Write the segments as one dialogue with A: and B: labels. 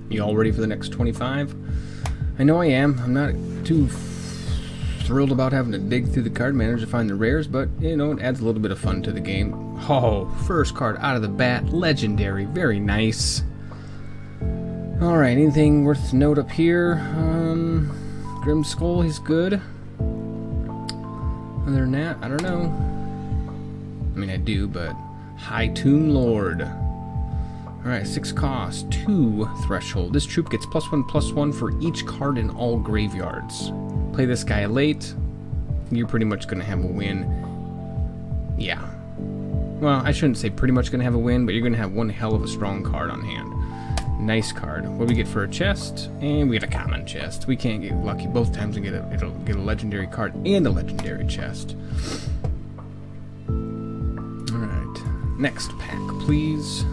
A: You all ready for the next 25? I know I am. I'm not too thrilled about having to dig through the card manager to find the rares, but, you know, it adds a little bit of fun to the game. Oh, first card out of the bat. Legendary. Very nice. Alright, anything worth note up here? Grim Skull, he's good. Other than that, I don't know. I mean, I do, but... High Tomb Lord. Alright, 6 cost, 2 threshold. This troop gets +1/+1 for each card in all graveyards. Play this guy late, you're pretty much going to have a win. Yeah. Well, I shouldn't say pretty much going to have a win, but you're going to have one hell of a strong card on hand. Nice card. What do we get for a chest? And we get a common chest. We can't get lucky both times and it'll get a legendary card and a legendary chest. Alright. Next pack, please.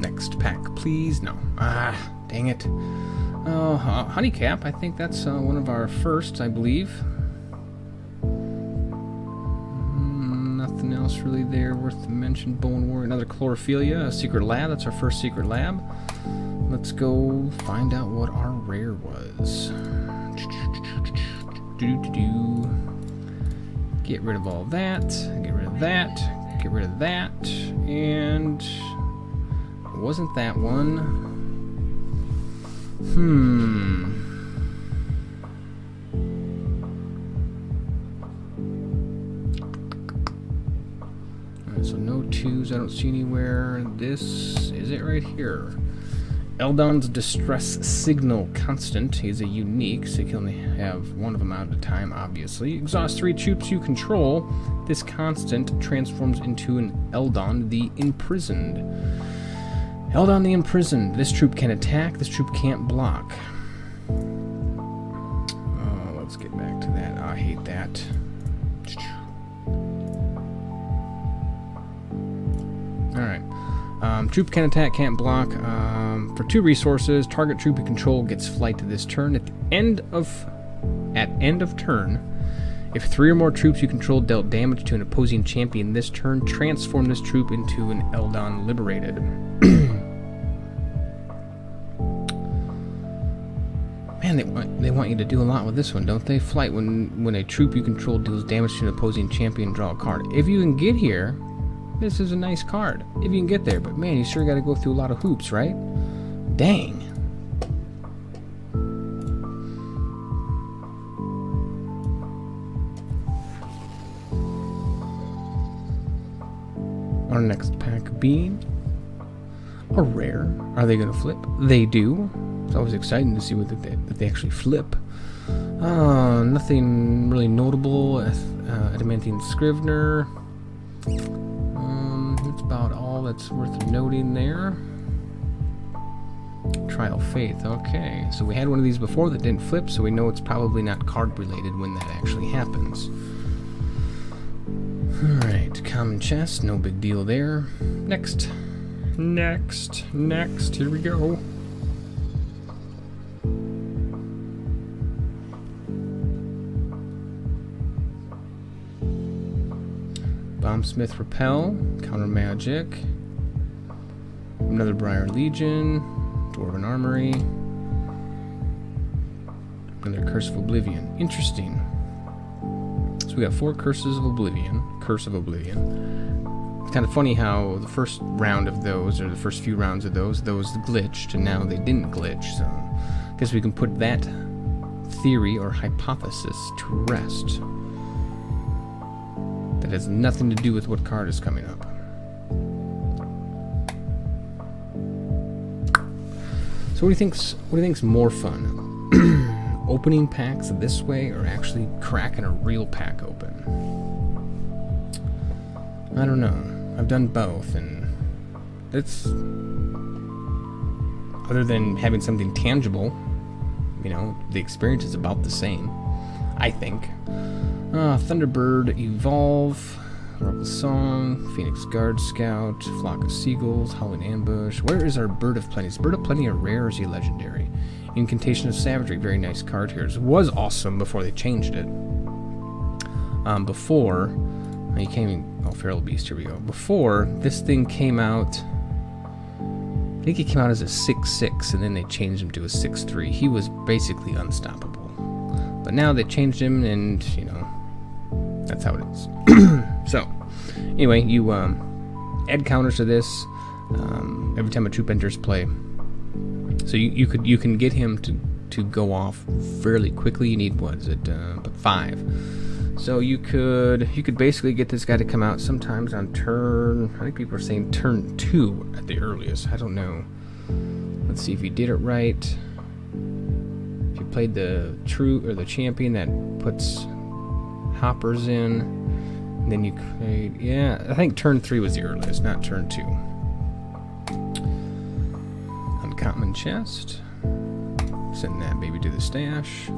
A: Next pack, please. No. Ah, dang it. Honeycap, I think that's one of our firsts, I believe. Nothing else really there worth to mention. Bone Warrior, another Chlorophilia, a secret lab. That's our first secret lab. Let's go find out what our rare was. Get rid of all that. Get rid of that. Get rid of that. And it wasn't that one. Alright, so no 2s I don't see anywhere. This is it right here. Eldon's Distress Signal Constant. He's a unique, so you can only have one of them out at a time, obviously. Exhaust 3 troops you control. This constant transforms into an Eldon the Imprisoned. Eldon the Imprisoned. This troop can attack, this troop can't block. Oh, let's get back to that. I hate that. Alright. Troop can attack, can't block. For 2 resources, target troop you control gets flight to this turn. At end of turn, if 3 or more troops you control dealt damage to an opposing champion this turn, transform this troop into an Eldon Liberated. Man, they want you to do a lot with this one, don't they? Flight, when a troop you control deals damage to an opposing champion, draw a card. If you can get here, this is a nice card. If you can get there, but man, you sure got to go through a lot of hoops, right? Dang. Our next pack being a rare. Are they going to flip? They do. It's always exciting to see what that they actually flip. Nothing really notable. Adamantine Scrivener. That's about all that's worth noting there. Trial Faith. Okay, so we had one of these before that didn't flip, so we know it's probably not card related when that actually happens. Alright, common chest, no big deal there. Next. Here we go. Bombsmith Repel, Counter Magic, another Briar Legion, Dwarven Armory, another Curse of Oblivion. Interesting. So we got 4 Curses of Oblivion. Curse of Oblivion. It's kind of funny how the first round of those, or the first few rounds of those glitched, and now they didn't glitch. So I guess we can put that theory or hypothesis to rest. That has nothing to do with what card is coming up. So what do you think's more fun? Opening packs this way or actually cracking a real pack open? I don't know. I've done both, and it's, other than having something tangible, you know, the experience is about the same, I think. Thunderbird Evolve, Oracle Song, Phoenix Guard Scout, Flock of Seagulls, Howling Ambush. Where is our Bird of Plenty? Is Bird of Plenty a rare or is he legendary? Incantation of Savagery, very nice card here. It was awesome before they changed it. Before, he came in, oh, Feral Beast, here we go. Before, this thing came out, I think he came out as a 6-6, and then they changed him to a 6-3. He was basically unstoppable. But now they changed him, and, you know, that's how it is. So, anyway, you add counters to this every time a troop enters play. So you can get him to go off fairly quickly. You need, what is it, 5. So you could basically get this guy to come out sometimes on turn, I think people are saying turn 2 at the earliest. I don't know. Let's see if you did it right. If you played the true or the champion that puts hoppers in, and then you could, yeah, I think turn 3 was the earliest, not turn 2. Uncommon chest. Send that baby to the stash.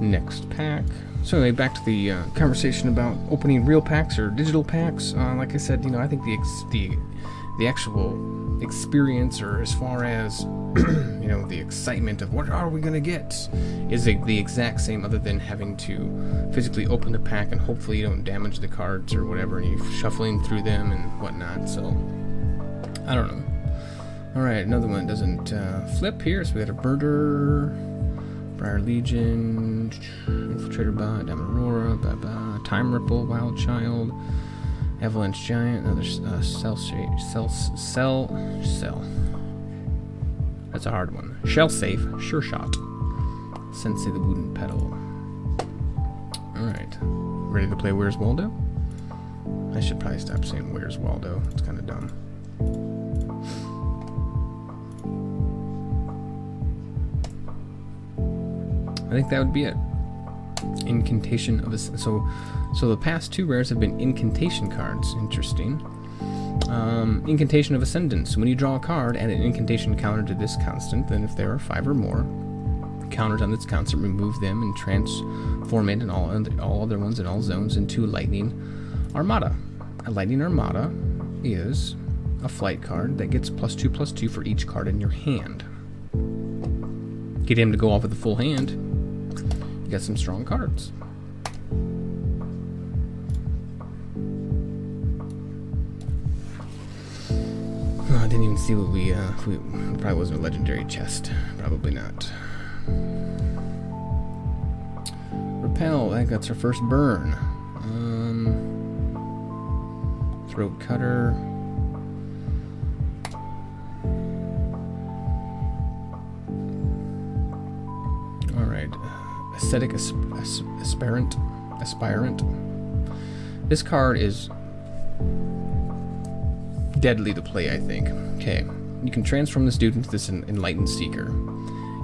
A: Next pack. So anyway, back to the conversation about opening real packs or digital packs. Like I said, you know, I think the actual experience, or as far as you know, the excitement of what are we gonna get, is the exact same, other than having to physically open the pack and hopefully you don't damage the cards or whatever, and you're shuffling through them and whatnot. So I don't know. All right, another one doesn't flip here. So we got a Birder, Briar Legion, Infiltrator Bot, Diamond Aurora, Time Ripple, Wild Child, Avalanche Giant, another Cell. That's a hard one. Shell Safe, Sure Shot, Sensei the Wooden Pedal. All right, ready to play Where's Waldo? I should probably stop saying Where's Waldo. It's kind of dumb. I think that would be it. Incantation of a... So the past 2 rares have been incantation cards. Interesting. Incantation of Ascendance. When you draw a card, add an incantation counter to this constant. Then if there are 5 or more counters on this constant, remove them and transform it and all other ones in all zones into Lightning Armada. A Lightning Armada is a flight card that gets +2/+2 for each card in your hand. Get him to go off with a full hand. You got some strong cards. Oh, I didn't even see what we probably wasn't a legendary chest. Probably not. Repel, I think that's our first burn. Throat Cutter. Ascetic Aspirant. This card is deadly to play, I think. Okay, you can transform this dude into this Enlightened Seeker.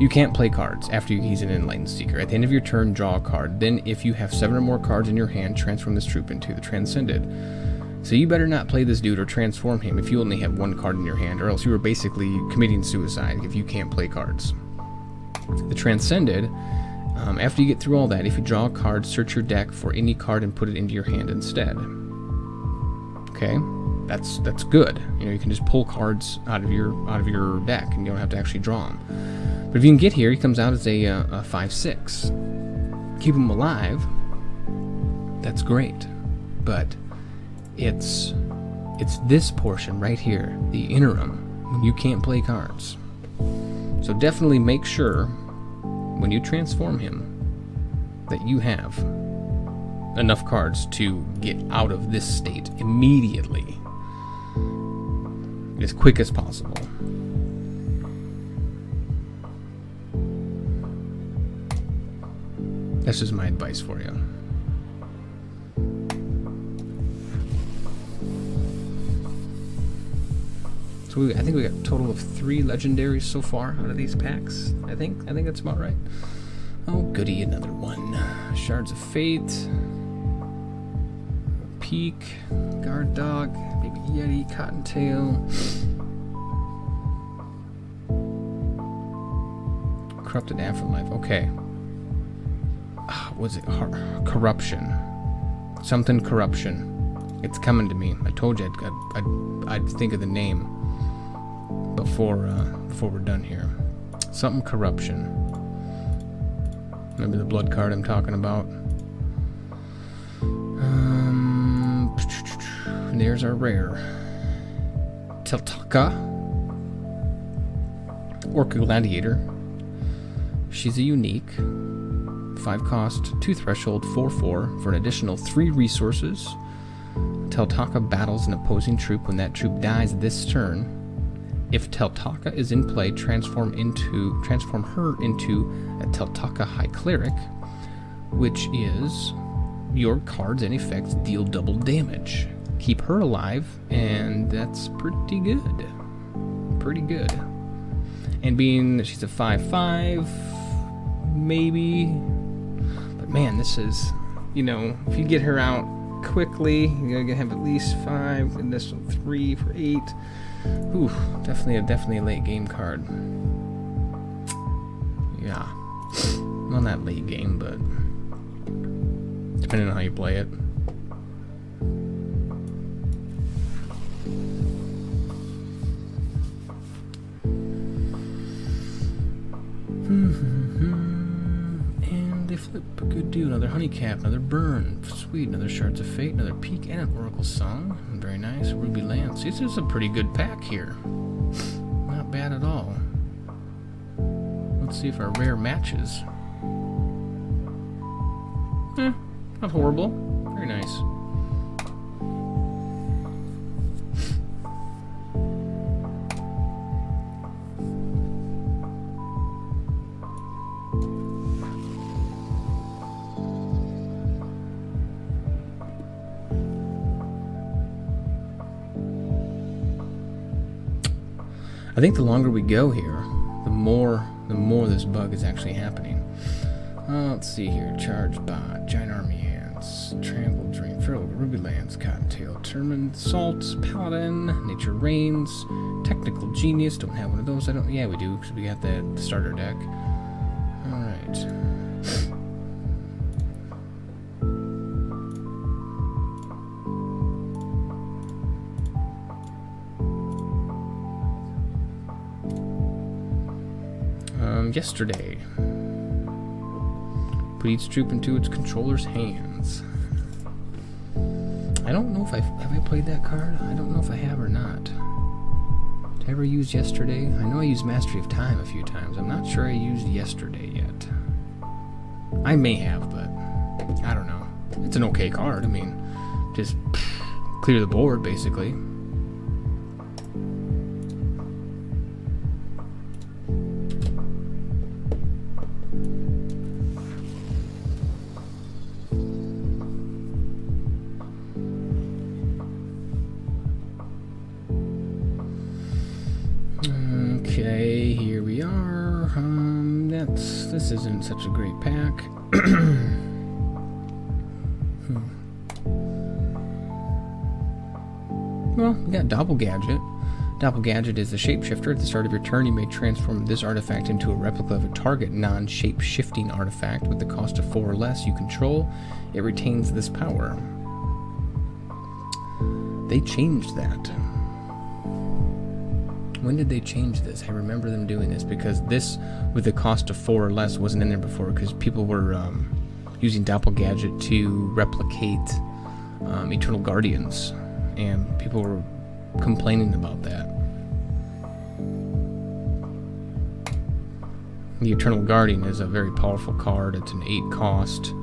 A: You can't play cards after he's an Enlightened Seeker. At the end of your turn, draw a card. Then, if you have 7 or more cards in your hand, transform this troop into the Transcended. So you better not play this dude or transform him if you only have 1 card in your hand, or else you are basically committing suicide if you can't play cards. The Transcended... after you get through all that, if you draw a card, search your deck for any card and put it into your hand instead. Okay, that's good. You know, you can just pull cards out of your deck, and you don't have to actually draw them. But if you can get here, he comes out as a 5/6. Keep him alive. That's great, but it's this portion right here, the interim, when you can't play cards. So definitely make sure, when you transform him, that you have enough cards to get out of this state immediately, as quick as possible. That's just my advice for you. So I think we got a total of 3 legendaries so far out of these packs. I think that's about right. Oh, goody, another one. Shards of Fate. Peak. Guard Dog. Baby Yeti. Cottontail. Corrupted Afterlife. Okay. Was it Corruption? Something Corruption. It's coming to me. I told you I'd think of the name before we're done here. Something Corruption. Remember the blood card I'm talking about? there's our rare. Teltaka. Orca Gladiator. She's a unique. 5 cost, 2 threshold, 4/4 for an additional 3 resources. Teltaka battles an opposing troop. When that troop dies this turn, if Teltaka is in play, transform her into a Teltaka High Cleric, which is your cards and effects deal double damage. Keep her alive, and that's pretty good. Pretty good. And being that she's a 5/5, maybe. But man, this is, you know, if you get her out quickly, you're gonna have at least 5, and this one 3 for 8. Ooh, definitely a late game card. Yeah. Well, not late game, but depending on how you play it. And they flip a good deal. Another honey cap, another burn. Sweet, another Shards of Fate, another peak, and an Oracle Song. Very nice. Ruby Lance. This is a pretty good pack here. Not bad at all. Let's see if our rare matches. Not horrible. Very nice. I think the longer we go here, the more this bug is actually happening. Let's see here. Charge Bot, Giant Army Ants, Trample Dream, Feral, Ruby Lance, Cottontail, Determined, Salt, Paladin, Nature Reigns, Technical Genius. Don't have one of those. Yeah, we do, because we got that starter deck. Alright. Yesterday. Put each troop into its controller's hands. I don't know if have I played that card? I don't know if I have or not. Did I ever use Yesterday? I know I used Mastery of Time a few times. I'm not sure I used Yesterday yet. I may have, but I don't know. It's an okay card. I mean, just clear the board, basically. Okay, here we are. This isn't such a great pack. Well, we got Doppelgadget. Doppelgadget is a shapeshifter. At the start of your turn, you may transform this artifact into a replica of a target non-shape-shifting artifact with the cost of 4 or less you control. It retains this power. They changed that. When did they change this? I remember them doing this because this, with the cost of 4 or less, wasn't in there before because people were using Doppelgadget to replicate Eternal Guardians, and people were complaining about that. The Eternal Guardian is a very powerful card. It's an 8 cost.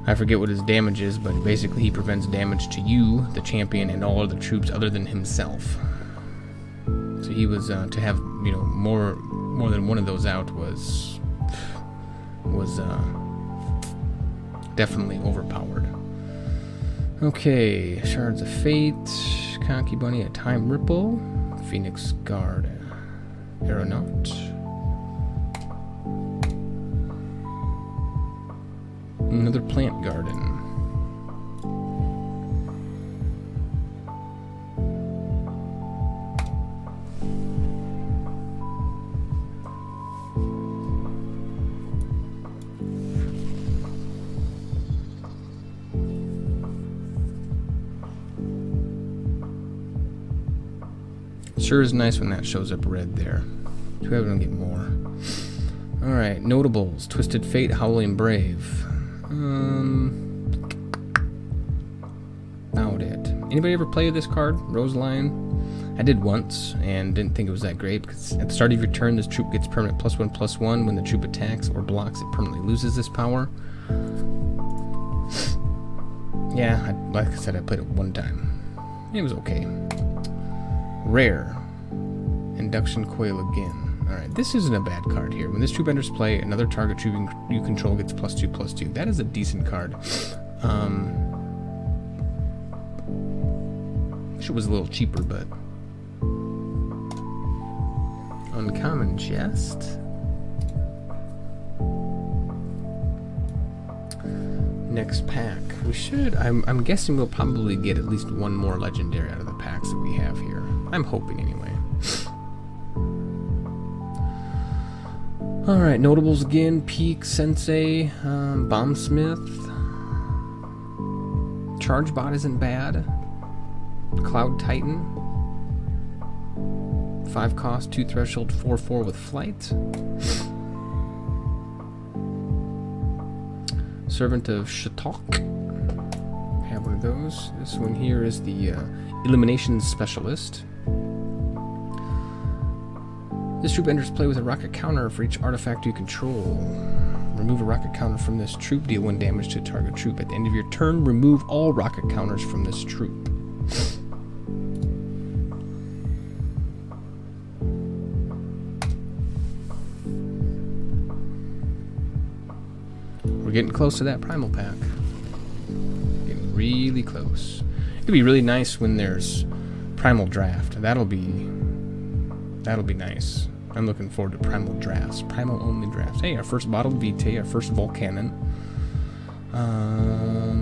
A: I forget what his damage is, but basically he prevents damage to you, the champion, and all other troops other than himself. So he was to have, you know, more than one of those out was definitely overpowered. Okay, Shards of Fate, Conky Bunny, a Time Ripple, Phoenix Guard, Aeronaut, another Plant Garden. Sure is nice when that shows up red there. Too bad we don't get more. Alright, notables. Twisted Fate, Howling Brave. About it. Anybody ever play this card, Roseline? I did once and didn't think it was that great because at the start of your turn, this troop gets permanent +1/+1. When the troop attacks or blocks, it permanently loses this power. Yeah, like I said, I played it one time. It was okay. Rare. Induction Coil again. Alright, this isn't a bad card here. When this troop enters play, another target troop you control gets +2/+2. That is a decent card. Wish it was a little cheaper, but... Uncommon chest. Next pack. We should... I'm guessing we'll probably get at least one more legendary out of the packs that we have here. I'm hoping anyway. Alright, notables again. Peak, Sensei, Bombsmith. Chargebot isn't bad. Cloud Titan. 5 cost, 2 threshold, 4/4 with flight. Servant of Shatok. Have one of those. This one here is the Elimination Specialist. This troop enters play with a rocket counter for each artifact you control. Remove a rocket counter from this troop, deal 1 damage to a target troop. At the end of your turn, remove all rocket counters from this troop. We're getting close to that Primal pack. Getting really close. It'd be really nice when there's Primal Draft. That'll be nice. I'm looking forward to Primal drafts. Primal only drafts. Hey, our first Bottled Vitae, our first Volcanon.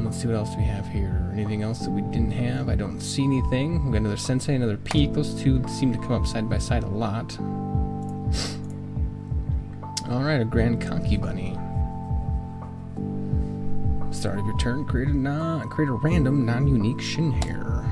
A: Let's see what else we have here. Anything else that we didn't have? I don't see anything. We got another Sensei, another Peak. Those two seem to come up side by side a lot. Alright, a Grand Conky Bunny. Start of your turn, create a random non-unique shin hair.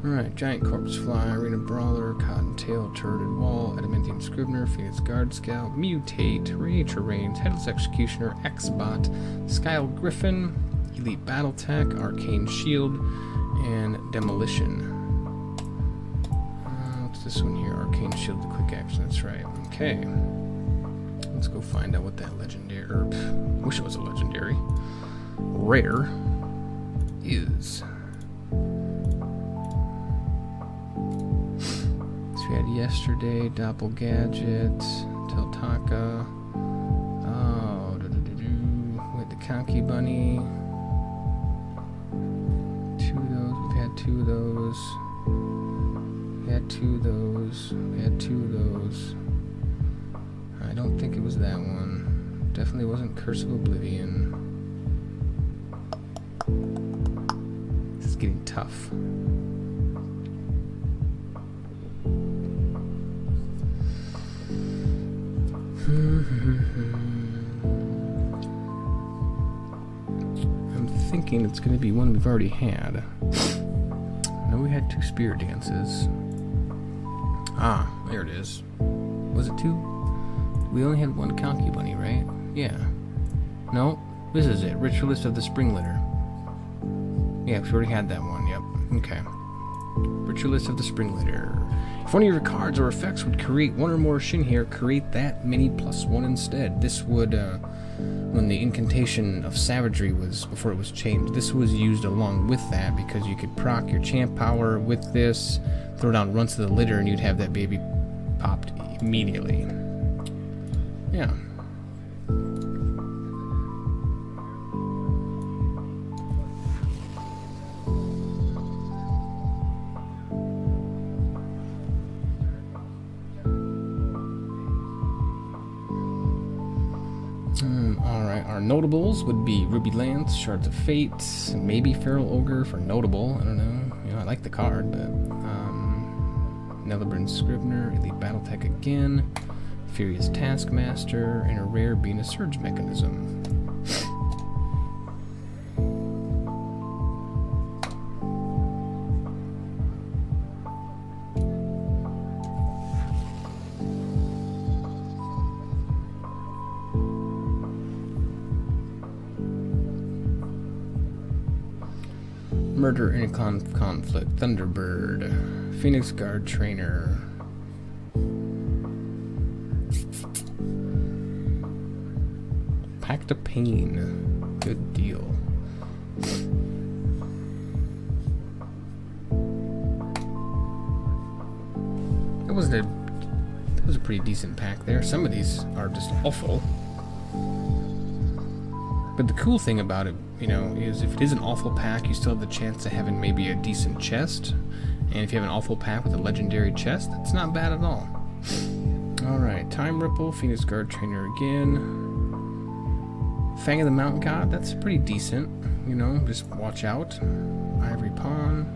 A: Alright, Giant Corpse Fly, Arena Brawler, Cottontail, Turreted Wall, Adamantium Scrivener, Phoenix Guard Scout, Mutate, Rage Range, Headless Executioner, X-Bot, Skyle Griffin, Elite Battle Tech, Arcane Shield, and Demolition. What's this one here? Arcane Shield, the quick action, that's right. Okay. Let's go find out what that legendary, wish it was a legendary, rare is. We had yesterday, Doppelgadget, Teltaka, we had the Conky Bunny, 2 of those, we've had 2 of those, we had 2 of those, we had 2 of those. I don't think it was that one. Definitely wasn't Curse of Oblivion. This is getting tough. I'm thinking it's going to be one we've already had. I know we had 2 Spirit Dances. Ah, there it is. Was it 2? We only had 1 Conky Bunny, right? Yeah. No, this is it. Ritualist of the Spring Litter. Yeah, we already had that one, yep. Okay. Ritualist of the Spring Litter. If one of your cards or effects would create 1 or more shin hair, create that mini +1 instead. This would, when the incantation of savagery was, before it was changed, this was used along with that because you could proc your champ power with this, throw down Runts of the Litter, and you'd have that baby popped immediately. Yeah. Alright, our notables would be Ruby Lance, Shards of Fate, maybe Feral Ogre for notable. I don't know. You know, I like the card, but Nellibrand Scrivener, Elite Battletech again, Furious Taskmaster, and a rare being a Surge Mechanism. Murder in Conflict, Thunderbird, Phoenix Guard Trainer. Pact of Pain, good deal. That was a pretty decent pack there. Some of these are just awful. But the cool thing about it, you know, is if it is an awful pack, you still have the chance of having maybe a decent chest. And if you have an awful pack with a legendary chest, that's not bad at all. Alright, Time Ripple, Phoenix Guard Trainer again. Fang of the Mountain God, that's pretty decent. You know, just watch out. Ivory Pawn.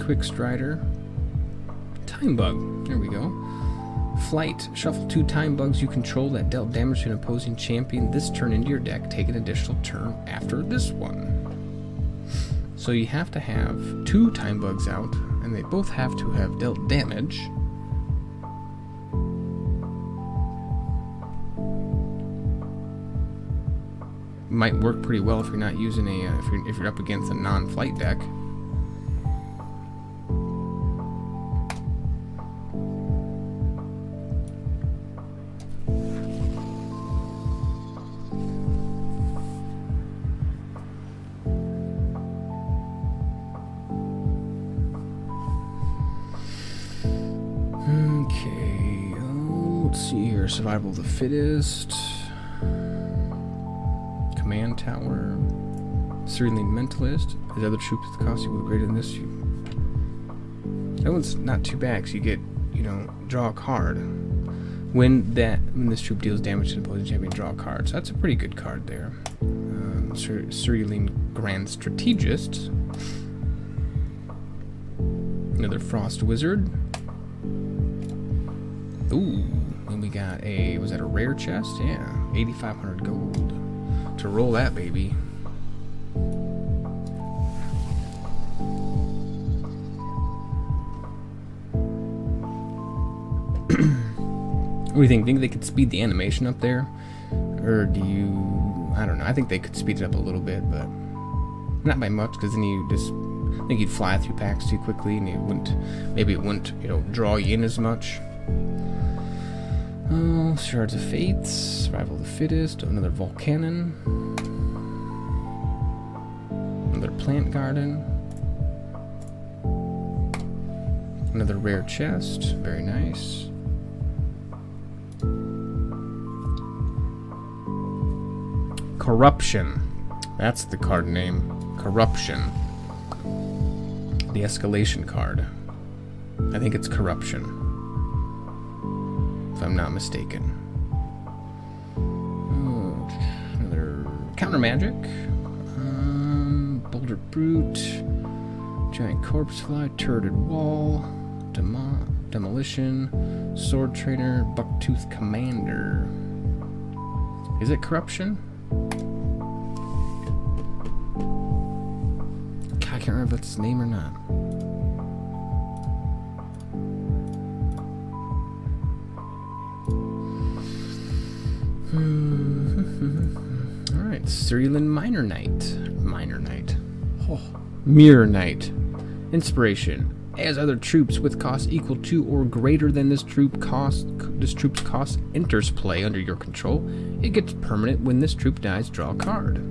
A: Quick Strider. Time Bug, there we go. Flight, shuffle 2 time bugs you control that dealt damage to an opposing champion this turn into your deck. Take an additional turn after this one. So you have to have 2 time bugs out, and they both have to have dealt damage. Might work pretty well if you're not using a if you're up against a non-flight deck. Okay, let's see here. Survival of the Fittest. Command Tower. Serene Mentalist. As other troops that cost equal greater than this, that one's not too bad because you get, you know, draw a card. When this troop deals damage to an opposing champion, draw a card. So that's a pretty good card there. Serene Grand Strategist. Another Frost Wizard. Ooh, and we got a, was that a rare chest? Yeah, 8,500 gold. To roll that baby. What do you think? Think they could speed the animation up there? Or do you, I don't know, I think they could speed it up a little bit, but not by much, because then you just, I think you'd fly through packs too quickly, and maybe it wouldn't, you know, draw you in as much. Oh, Shards of Fates, Survival of the Fittest, another Volcanon, another Plant Garden, another rare chest, very nice. Corruption, that's the card name, Corruption. The escalation card. I think it's Corruption, if I'm not mistaken. Oh, another Counter Magic. Boulder Brute. Giant Corpse Fly. Turreted Wall. Demolition. Sword Trainer. Bucktooth Commander. Is it Corruption? I can't remember if that's his name or not. Alright, Cerulean Minor Knight. Oh, Mirror Knight. Inspiration. As other troops with cost equal to or greater than this troop's cost enters play under your control, it gets permanent. When this troop dies, draw a card.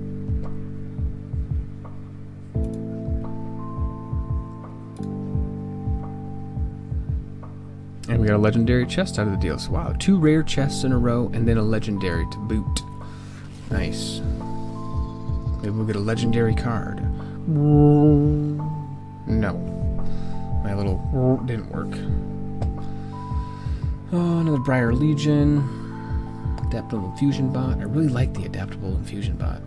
A: And we got a legendary chest out of the deal. So wow, 2 rare chests in a row and then a legendary to boot. Nice. Maybe we'll get a legendary card. No. My little didn't work. Oh, another Briar Legion. Adaptable Infusion Bot. I really like the Adaptable Infusion Bot.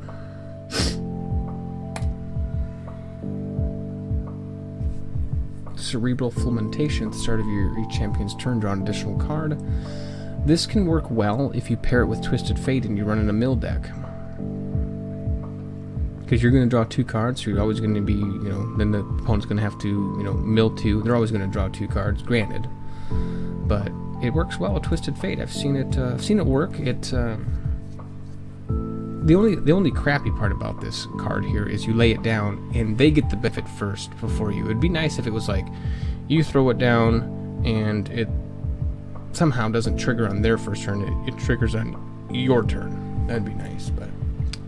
A: Cerebral Fulmination at the start of each champion's turn, draw an additional card. This can work well if you pair it with Twisted Fate and you run in a mill deck. Because you're going to draw 2 cards, so you're always going to be, you know, then the opponent's going to have to, you know, mill 2. They're always going to draw 2 cards, granted. But it works well with Twisted Fate. I've seen it work. the only crappy part about this card here is you lay it down and they get the benefit first before you. It'd be nice if it was like you throw it down and it somehow doesn't trigger on their first turn. It triggers on your turn. That'd be nice, but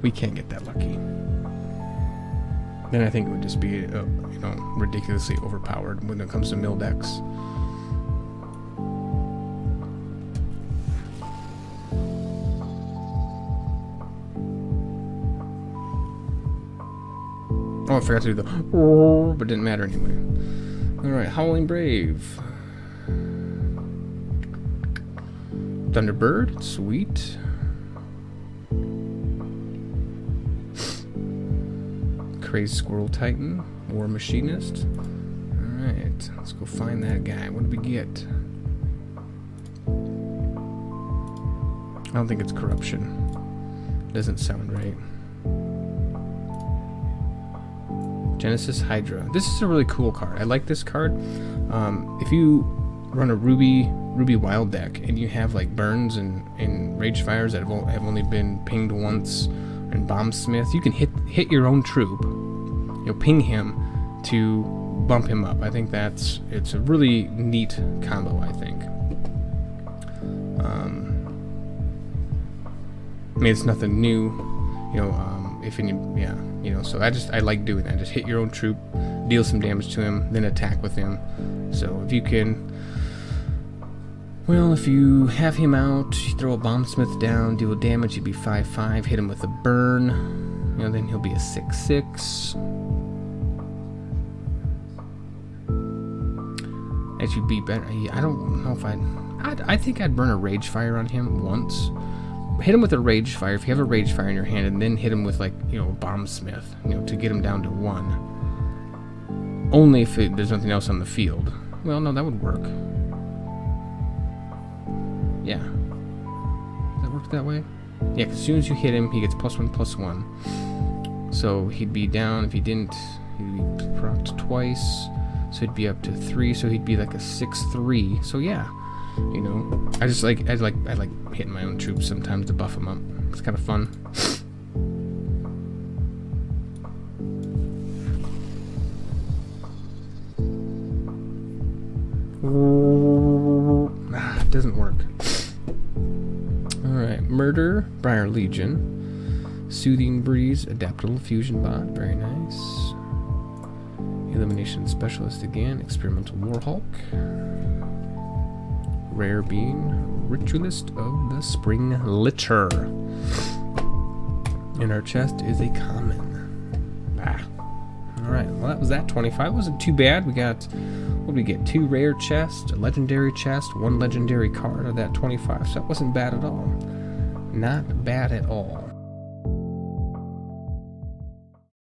A: we can't get that lucky. Then I think it would just be ridiculously overpowered when it comes to mill decks. Oh, I forgot to do the but it didn't matter anyway. Alright, Howling Brave. Thunderbird, sweet. Crazed Squirrel Titan, War Machinist. Alright, let's go find that guy. What did we get? I don't think it's Corruption. Doesn't sound right. Genesis Hydra. This is a really cool card. I like this card. If you run a Ruby Wild deck and you have like burns and rage fires that have only been pinged once, and Bombsmith, you can hit your own troop. Ping him to bump him up. I think it's a really neat combo. I think. I mean, it's nothing new. So I like doing that. Just hit your own troop, deal some damage to him, then attack with him. So if you can, if you have him out, you throw a Bombsmith down, deal damage, he'd be 5/5, hit him with a burn, then he'll be a 6/6. That should be better. I don't know if I think I'd burn a Rage Fire on him once. Hit him with a Rage Fire if you have a Rage Fire in your hand, and then hit him with a Bombsmith, to get him down to 1. Only if there's nothing else on the field. Well, no, that would work. Yeah. Does that work that way? Yeah, 'cause as soon as you hit him, he gets +1/+1. So he'd be down, if he didn't, he'd be procced twice. So he'd be up to 3, so he'd be like a 6/3. So yeah. I like hitting my own troops sometimes to buff them up. It's kind of fun. It doesn't work. Alright, Murder, Briar Legion. Soothing Breeze, Adaptable Fusion Bot, very nice. Elimination Specialist again, Experimental Warhawk. Rare Being, Ritualist of the Spring Litter. In our chest is a common. Alright, well that was that 25. It wasn't too bad. We got, what did we get? 2 rare chests, a legendary chest, 1 legendary card of that 25. So that wasn't bad at all. Not bad at all.